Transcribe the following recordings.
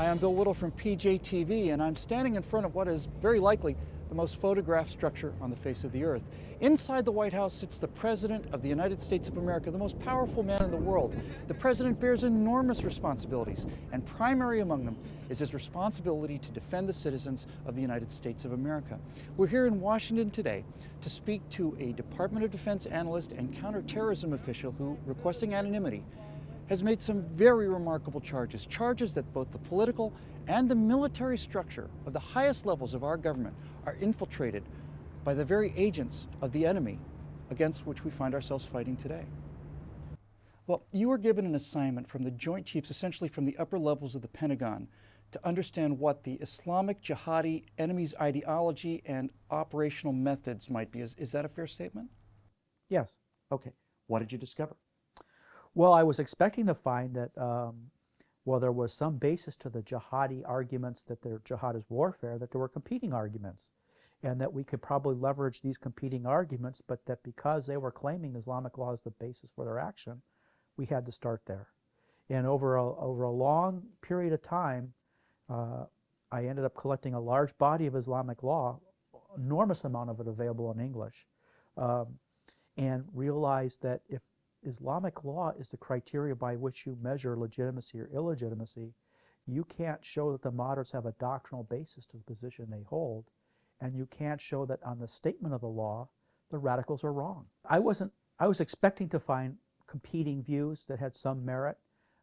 Hi, I'm Bill Whittle from PJTV, and I'm standing in front of what is very likely the most photographed structure on the face of the earth. Inside the White House sits the President of the United States of America, the most powerful man in the world. The President bears enormous responsibilities, and primary among them is his responsibility to defend the citizens of the United States of America. We're here in Washington today to speak to a Department of Defense analyst and counterterrorism official who, requesting anonymity, has made some very remarkable charges that both the political and the military structure of the highest levels of our government are infiltrated by the very agents of the enemy against which we find ourselves fighting today. Well, you were given an assignment from the Joint Chiefs, essentially from the upper levels of the Pentagon, to understand what the Islamic jihadi enemy's ideology and operational methods might be. Is that a fair statement? Yes. Okay. What did you discover? Well, I was expecting to find that, there was some basis to the jihadi arguments that their jihad is warfare, that there were competing arguments, and that we could probably leverage these competing arguments, but that because they were claiming Islamic law as the basis for their action, we had to start there. And over a long period of time, I ended up collecting a large body of Islamic law, enormous amount of it available in English, and realized that if Islamic law is the criteria by which you measure legitimacy or illegitimacy, you can't show that the moderates have a doctrinal basis to the position they hold, and you can't show that on the statement of the law, the radicals are wrong. I was expecting to find competing views that had some merit.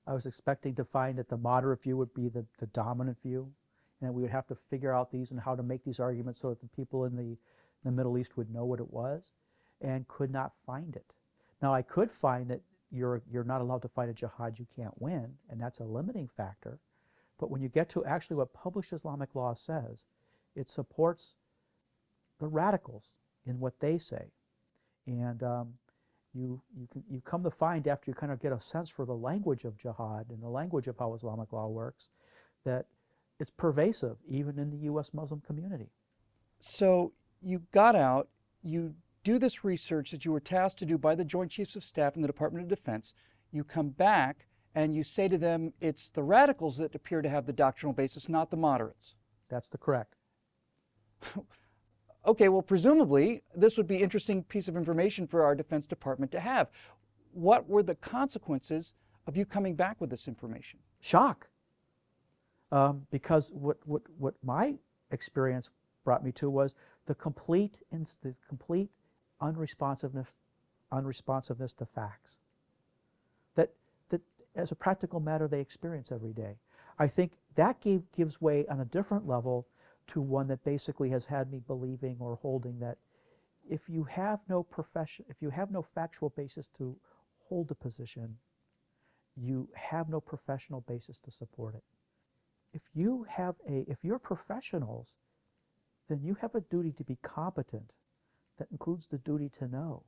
I was expecting to find that the moderate view would be the dominant view, and we would have to figure out these and how to make these arguments so that the people in the Middle East would know what it was, and could not find it. Now, I could find that you're not allowed to fight a jihad you can't win, and that's a limiting factor. But when you get to actually what published Islamic law says, it supports the radicals in what they say. And you come to find, after you kind of get a sense for the language of jihad and the language of how Islamic law works, that it's pervasive even in the U.S. Muslim community. So you got out, you do this research that you were tasked to do by the Joint Chiefs of Staff in the Department of Defense. You come back and you say to them, it's the radicals that appear to have the doctrinal basis, not the moderates. That's correct. Okay, well, presumably this would be an interesting piece of information for our Defense Department to have. What were the consequences of you coming back with this information? Shock. Because what my experience brought me to was the complete unresponsiveness to facts that as a practical matter they experience every day. I think that gives way on a different level to one that basically has had me believing or holding that if you have no factual basis to hold a position, you have no professional basis to support it. If you're professionals, then you have a duty to be competent. That includes the duty to know.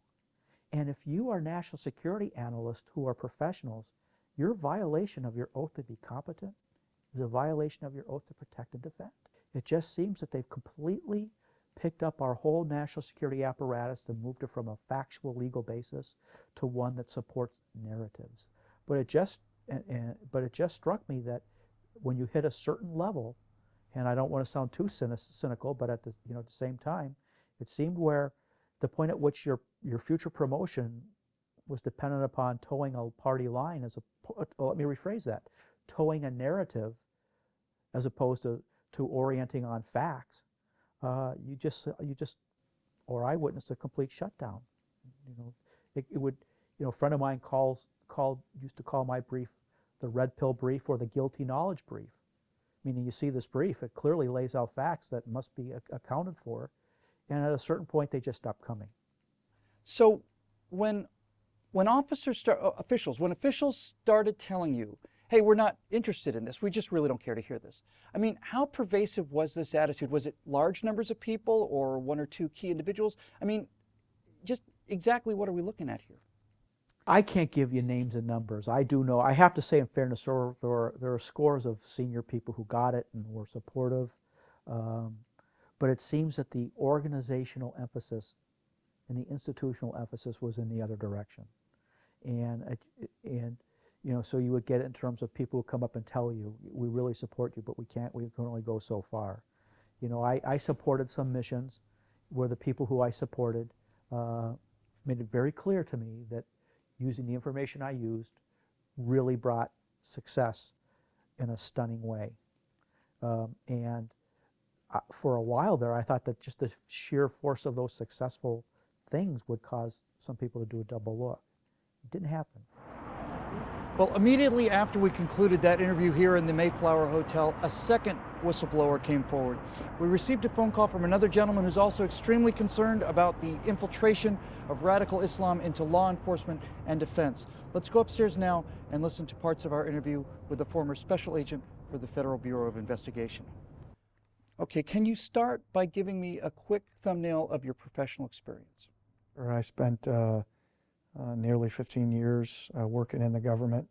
And if you are national security analysts who are professionals, your violation of your oath to be competent is a violation of your oath to protect and defend. It just seems that they've completely picked up our whole national security apparatus and moved it from a factual legal basis to one that supports narratives. But it just struck me that when you hit a certain level, and I don't want to sound too cynical, but at the same time, it seemed where the point at which your future promotion was dependent upon towing a party line let me rephrase that, towing a narrative as opposed to orienting on facts, or I witnessed a complete shutdown. A friend of mine used to call my brief the red pill brief or the guilty knowledge brief, meaning you see this brief, it clearly lays out facts that must be accounted for, and at a certain point they just stop coming. So when officials started telling you, hey, we're not interested in this, we just really don't care to hear this, I mean, how pervasive was this attitude? Was it large numbers of people or one or two key individuals? I mean, just exactly what are we looking at here? I can't give you names and numbers. I do know, I have to say in fairness, there are scores of senior people who got it and were supportive, but it seems that the organizational emphasis and the institutional emphasis was in the other direction. And so you would get it in terms of people who come up and tell you, we really support you, but we can only go so far. I supported some missions where the people who I supported made it very clear to me that using the information I used really brought success in a stunning way. And for a while there, I thought that just the sheer force of those successful things would cause some people to do a double look. It didn't happen. Well, immediately after we concluded that interview here in the Mayflower Hotel, a second whistleblower came forward. We received a phone call from another gentleman who's also extremely concerned about the infiltration of radical Islam into law enforcement and defense. Let's go upstairs now and listen to parts of our interview with a former special agent for the Federal Bureau of Investigation. Okay, can you start by giving me a quick thumbnail of your professional experience? I spent nearly 15 years working in the government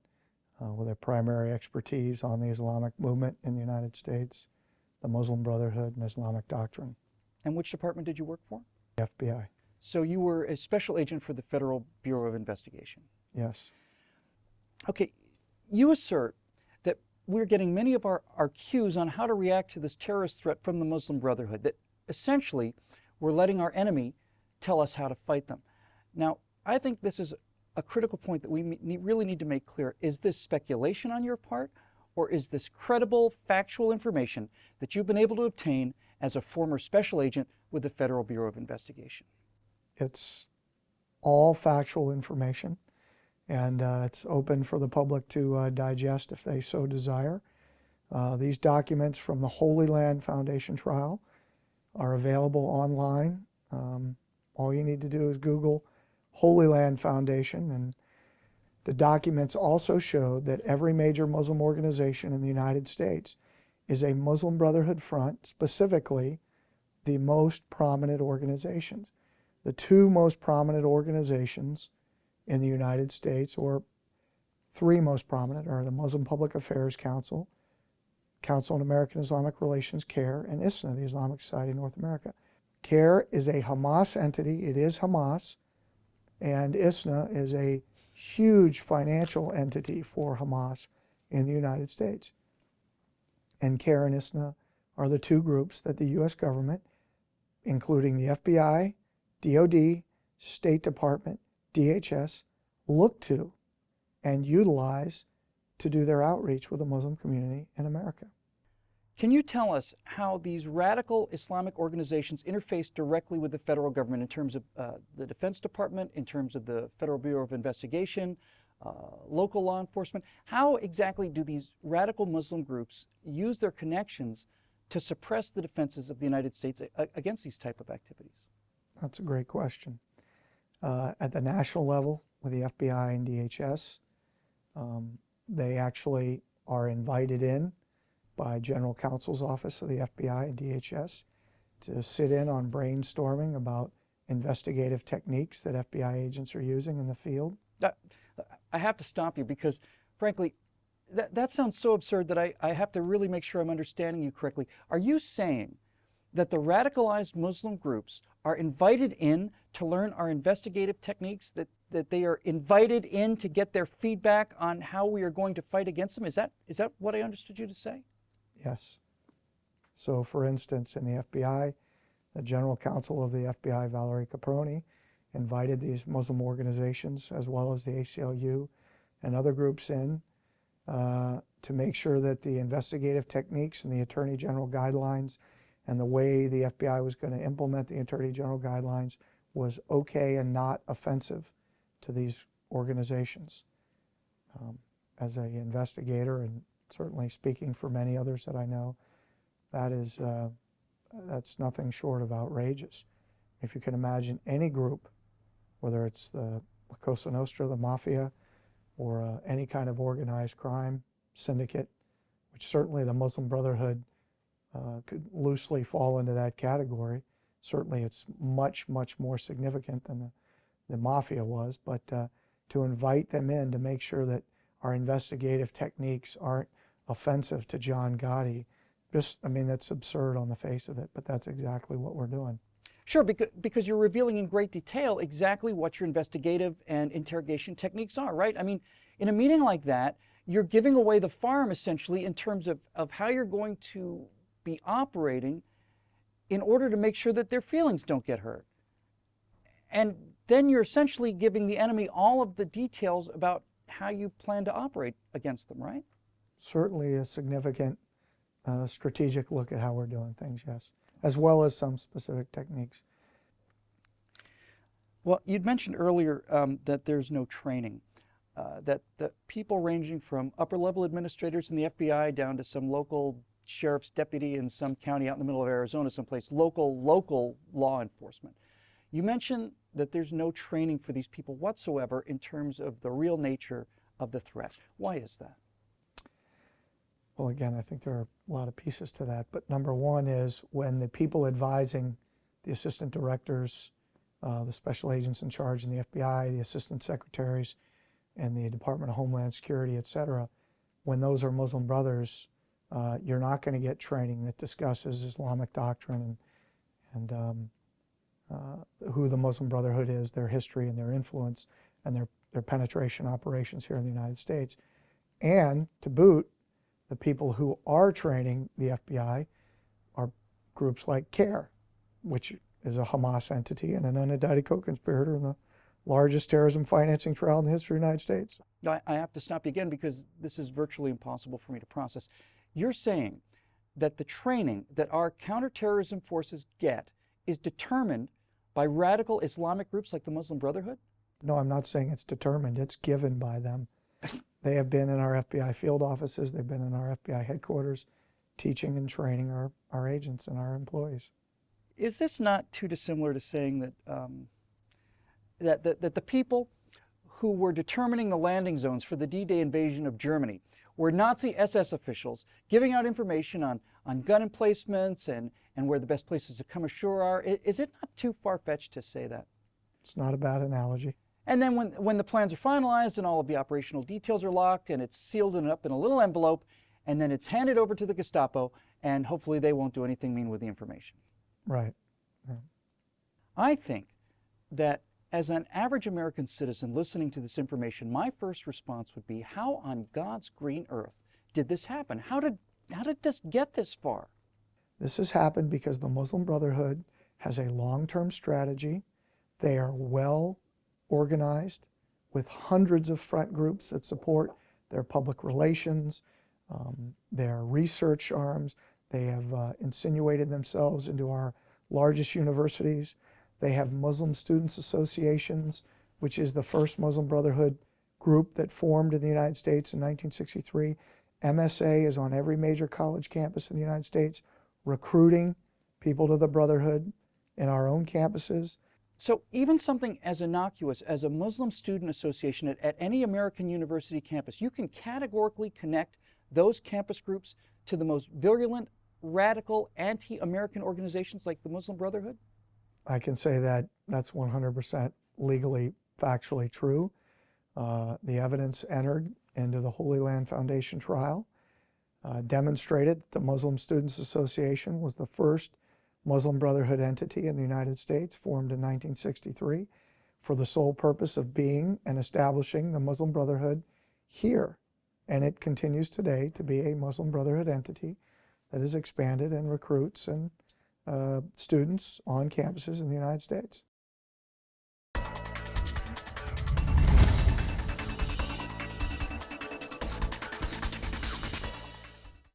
with a primary expertise on the Islamic movement in the United States, the Muslim Brotherhood, and Islamic doctrine. And which department did you work for? The FBI. So you were a special agent for the Federal Bureau of Investigation. Yes. Okay, you assert that we're getting many of our cues on how to react to this terrorist threat from the Muslim Brotherhood, that essentially we're letting our enemy tell us how to fight them. Now, I think this is a critical point that we really need to make clear. Is this speculation on your part, or is this credible, factual information that you've been able to obtain as a former special agent with the Federal Bureau of Investigation? It's all factual information, and it's open for the public to digest if they so desire. These documents from the Holy Land Foundation trial are available online. All you need to do is Google Holy Land Foundation, and the documents also show that every major Muslim organization in the United States is a Muslim Brotherhood front, specifically the most prominent organizations. The two most prominent organizations in the United States, or three most prominent, are the Muslim Public Affairs Council, Council on American Islamic Relations, CAIR, and ISNA, the Islamic Society of North America. CAIR is a Hamas entity. It is Hamas. And ISNA is a huge financial entity for Hamas in the United States. And CAIR and ISNA are the two groups that the U.S. government, including the FBI, DOD, State Department, DHS, look to and utilize to do their outreach with the Muslim community in America. Can you tell us how these radical Islamic organizations interface directly with the federal government in terms of the Defense Department, in terms of the Federal Bureau of Investigation, local law enforcement? How exactly do these radical Muslim groups use their connections to suppress the defenses of the United States against these type of activities? That's a great question. At the national level, with the FBI and DHS, they actually are invited in by General Counsel's Office of the FBI and DHS to sit in on brainstorming about investigative techniques that FBI agents are using in the field. I have to stop you because, frankly, that sounds so absurd that I have to really make sure I'm understanding you correctly. Are you saying that the radicalized Muslim groups are invited in to learn our investigative techniques, that they are invited in to get their feedback on how we are going to fight against them? Is that what I understood you to say? Yes. So, for instance, in the FBI, the General Counsel of the FBI, Valerie Caproni, invited these Muslim organizations, as well as the ACLU and other groups in to make sure that the investigative techniques and the Attorney General guidelines and the way the FBI was going to implement the Attorney General guidelines was okay and not offensive to these organizations. As an investigator, and certainly speaking for many others that I know, that's nothing short of outrageous. If you can imagine any group, whether it's the Cosa Nostra, the Mafia, or any kind of organized crime syndicate, which certainly the Muslim Brotherhood could loosely fall into that category. Certainly it's much, much more significant than the Mafia was, but to invite them in to make sure that our investigative techniques aren't offensive to John Gotti, that's absurd on the face of it, but that's exactly what we're doing. Sure, because you're revealing in great detail exactly what your investigative and interrogation techniques are, right? I mean, In a meeting like that, you're giving away the farm essentially in terms of how you're going to be operating in order to make sure that their feelings don't get hurt. And then you're essentially giving the enemy all of the details about how you plan to operate against them, right? Certainly a significant strategic look at how we're doing things, yes, as well as some specific techniques. Well, you'd mentioned earlier that there's no training, that people ranging from upper-level administrators in the FBI down to some local sheriff's deputy in some county out in the middle of Arizona, someplace, local law enforcement. You mentioned that there's no training for these people whatsoever in terms of the real nature of the threat. Why is that? Well, again, I think there are a lot of pieces to that, but number one is when the people advising the assistant directors, the special agents in charge in the FBI, the assistant secretaries, and the Department of Homeland Security, et cetera, when those are Muslim brothers, you're not going to get training that discusses Islamic doctrine and who the Muslim Brotherhood is, their history and their influence, and their penetration operations here in the United States. And to boot, the people who are training the FBI are groups like CARE, which is a Hamas entity and an unindicted co-conspirator in the largest terrorism financing trial in the history of the United States. I have to stop you again because this is virtually impossible for me to process. You're saying that the training that our counterterrorism forces get is determined by radical Islamic groups like the Muslim Brotherhood? No, I'm not saying it's determined. It's given by them. They have been in our FBI field offices. They've been in our FBI headquarters teaching and training our agents and our employees. Is this not too dissimilar to saying that, that the people who were determining the landing zones for the D-Day invasion of Germany were Nazi SS officials giving out information on gun emplacements and where the best places to come ashore are? Is it not too far-fetched to say that? It's not a bad analogy. And then when the plans are finalized and all of the operational details are locked and it's sealed and up in a little envelope, and then it's handed over to the Gestapo, and hopefully they won't do anything mean with the information. Right. Yeah. I think that as an average American citizen listening to this information, my first response would be, how on God's green earth did this happen? How did this get this far? This has happened because the Muslim Brotherhood has a long-term strategy. They are well organized with hundreds of front groups that support their public relations, their research arms. They have insinuated themselves into our largest universities. They have Muslim Students Associations, which is the first Muslim Brotherhood group that formed in the United States in 1963. MSA is on every major college campus in the United States, recruiting people to the Brotherhood in our own campuses. So even something as innocuous as a Muslim Student Association at any American university campus, you can categorically connect those campus groups to the most virulent, radical, anti-American organizations like the Muslim Brotherhood? I can say that that's 100% legally, factually true. The evidence entered into the Holy Land Foundation trial demonstrated that the Muslim Students Association was the first Muslim Brotherhood entity in the United States, formed in 1963 for the sole purpose of being and establishing the Muslim Brotherhood here. And it continues today to be a Muslim Brotherhood entity that is expanded and recruits and students on campuses in the United States.